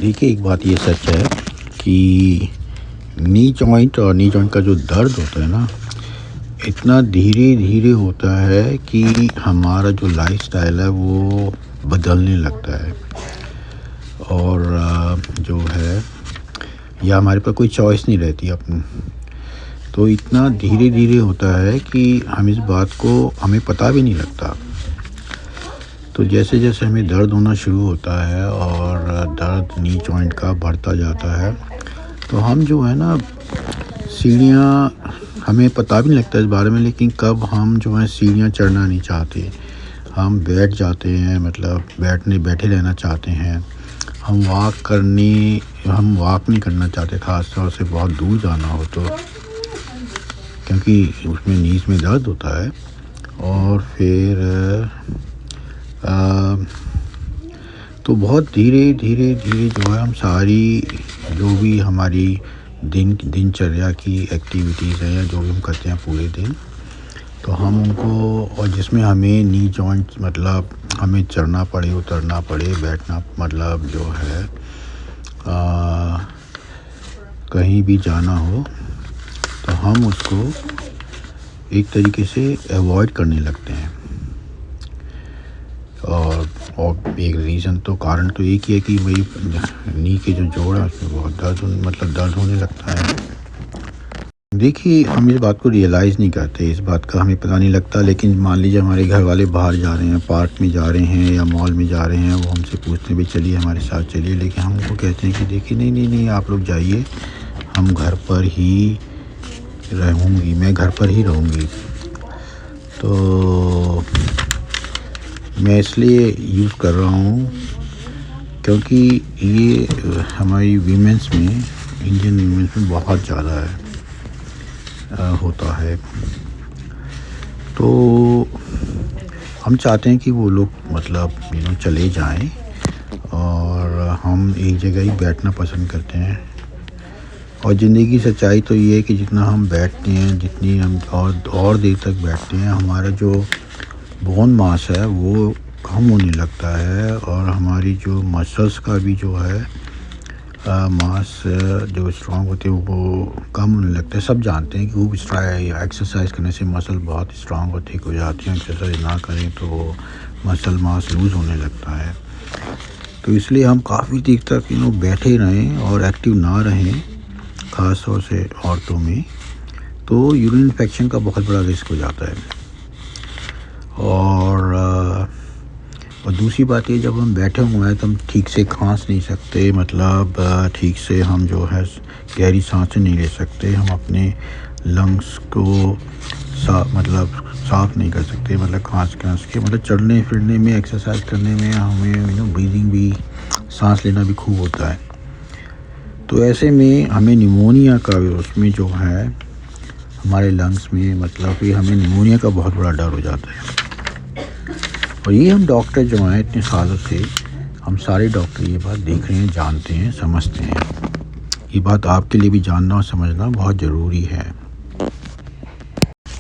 देखिए, एक बात ये सच है कि नी जॉइंट का जो दर्द होता है ना, इतना धीरे-धीरे होता है कि हमारा जो लाइफ़स्टाइल है वो बदलने लगता है। और जो है या हमारे पास कोई चॉइस नहीं रहती अपनी। तो इतना धीरे-धीरे होता है कि हम इस बात को हमें पता भी नहीं लगता। तो जैसे-जैसे हमें दर्द होना शुरू होता है और दर्द नी जॉइंट का बढ़ता जाता है, तो हम जो है ना सीढ़ियाँ हमें पता भी नहीं लगता इस बारे में, लेकिन कब हम जो है सीढ़ियाँ चढ़ना नहीं चाहते। हम बैठ जाते हैं, मतलब बैठे रहना चाहते हैं। हम वॉक नहीं करना चाहते, ख़ास तौर से बहुत दूर जाना हो तो, क्योंकि उसमें नीज़ में दर्द होता है। और फिर अ, तो बहुत धीरे-धीरे जो है हम सारी जो भी हमारी दिनचर्या की एक्टिविटीज़ हैं या जो भी हम करते हैं पूरे दिन, तो हम उनको, और जिसमें हमें नी जॉइंट मतलब हमें चढ़ना पड़े, उतरना पड़े, बैठना मतलब जो है कहीं भी जाना हो, तो हम उसको एक तरीके से अवॉइड करने लगते हैं। और एक रीज़न तो कारण तो एक ही है कि भाई नी के जो जोड़ है उसमें बहुत दर्द होने लगता है। देखिए, हम इस बात को रियलाइज़ नहीं करते, इस बात का हमें पता नहीं लगता, लेकिन मान लीजिए हमारे घर वाले बाहर जा रहे हैं, पार्क में जा रहे हैं या मॉल में जा रहे हैं, वो हमसे पूछते हैं, भाई चलिए हमारे साथ चलिए, लेकिन हम उनको कहते हैं कि देखिए नहीं आप लोग जाइए, हम घर पर ही मैं घर पर ही रहूँगी। तो मैं इसलिए यूज़ कर रहा हूँ क्योंकि ये हमारी इंडियन वीमेंस में बहुत ज़्यादा होता है। तो हम चाहते हैं कि वो लोग मतलब चले जाएं, और हम एक जगह ही बैठना पसंद करते हैं। और ज़िंदगी की सच्चाई तो ये है कि जितना हम बैठते हैं, जितनी हम और देर तक बैठते हैं, हमारा जो बोन मास है वो कम होने लगता है, और हमारी जो मसल्स का भी जो है मास जो स्ट्रॉन्ग होते हैं वो कम होने लगता है। सब जानते हैं कि खूब एक्सरसाइज करने से मसल बहुत स्ट्रॉन्ग हो जाती हैं। एक्सरसाइज ना करें तो मसल मास लूज़ होने लगता है। तो इसलिए हम काफ़ी देर तक बैठे रहें और एक्टिव ना रहें, ख़ास तौर से औरतों में, तो यूरिन इन्फेक्शन का बहुत बड़ा रिस्क हो जाता है। और दूसरी बात ये, जब हम बैठे हुए हैं तो हम ठीक से खांस नहीं सकते, मतलब ठीक से हम जो है गहरी सांसें नहीं ले सकते, हम अपने लंग्स को साफ़ नहीं कर सकते, मतलब खांस के, मतलब चलने फिरने में, एक्सरसाइज करने में हमें ब्रीदिंग भी, सांस लेना भी खूब होता है। तो ऐसे में हमें निमोनिया का उसमें जो है हमारे लंग्स में, मतलब कि हमें निमोनिया का बहुत बड़ा डर हो जाता है। और ये हम डॉक्टर जो हैं इतने सालों से, हम सारे डॉक्टर ये बात देख रहे हैं, जानते हैं, समझते हैं। ये बात आपके लिए भी जानना और समझना बहुत ज़रूरी है।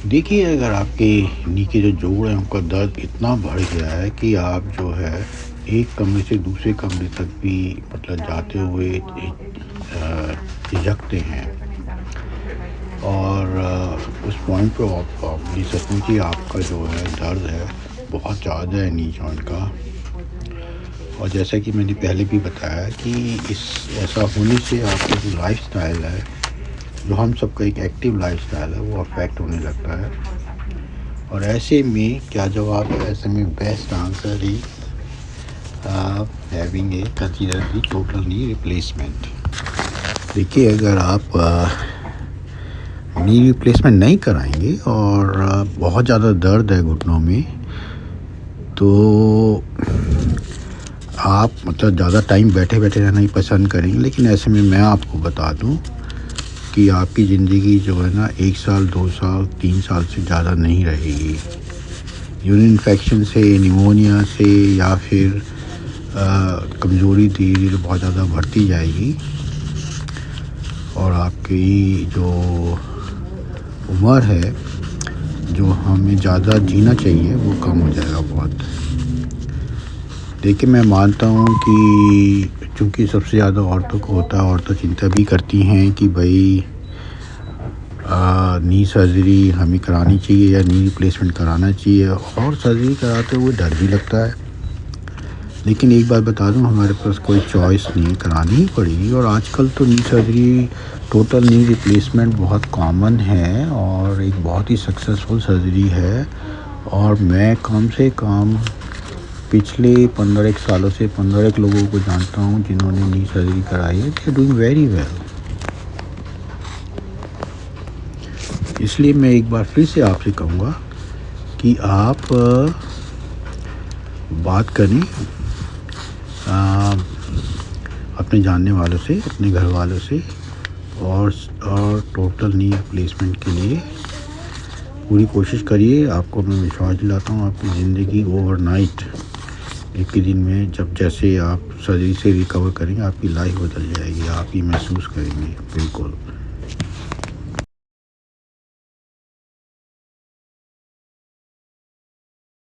देखिए, अगर आपके नी के जो जोड़ हैं उनका दर्द इतना बढ़ गया है कि आप जो है एक कमरे से दूसरे कमरे तक भी मतलब जाते हुए झिझकते हैं, और उस पॉइंट पे आप ये सचमुच ही आपका जो है दर्द है बहुत ज़्यादा है नी जॉइंट का। और जैसा कि मैंने पहले भी बताया कि ऐसा होने से आपका जो लाइफ़स्टाइल है, जो हम सबका एक एक्टिव लाइफ़स्टाइल है, वो अफेक्ट होने लगता है। और ऐसे में क्या जवाब है, ऐसे में best answer is having a consider the total knee replacement. देखिए, अगर आप नी रिप्लेसमेंट नहीं कराएंगे और बहुत ज़्यादा दर्द है घुटनों में, तो आप मतलब ज़्यादा टाइम बैठे रहना ही पसंद करेंगे। लेकिन ऐसे में मैं आपको बता दूं कि आपकी ज़िंदगी जो है ना 1 साल, 2 साल, 3 साल से ज़्यादा नहीं रहेगी। यूरिन इन्फेक्शन से, निमोनिया से, या फिर कमज़ोरी धीरे-धीरे बहुत ज़्यादा बढ़ती जाएगी, और आपकी जो उम्र है, जो हमें ज़्यादा जीना चाहिए, वो कम हो जाएगा बहुत। देखिए, मैं मानता हूँ कि क्योंकि सबसे ज़्यादा औरतों को होता है, औरतें चिंता भी करती हैं कि भाई नी सर्जरी हमें करानी चाहिए या नी रिप्लेसमेंट कराना चाहिए, और सर्जरी कराते हुए डर भी लगता है। लेकिन एक बात बता दूं, हमारे पास कोई चॉइस नहीं, करानी ही पड़ेगी। और आजकल तो नी सर्जरी, टोटल नी रिप्लेसमेंट बहुत कॉमन है और एक बहुत ही सक्सेसफुल सर्जरी है। और मैं कम से कम पिछले 15 सालों से 15 लोगों को जानता हूं जिन्होंने नी सर्जरी कराई है। They are doing very well. इसलिए मैं एक बार फिर से आपसे कहूँगा कि आप बात करें अपने जानने वालों से, अपने घर वालों से, और टोटल नी रिप्लेसमेंट के लिए पूरी कोशिश करिए। आपको मैं विश्वास दिलाता हूँ, आपकी ज़िंदगी ओवरनाइट, एक ही दिन में, जब जैसे आप सर्जरी से रिकवर करेंगे, आपकी लाइफ बदल जाएगी, आप ही महसूस करेंगे। बिल्कुल।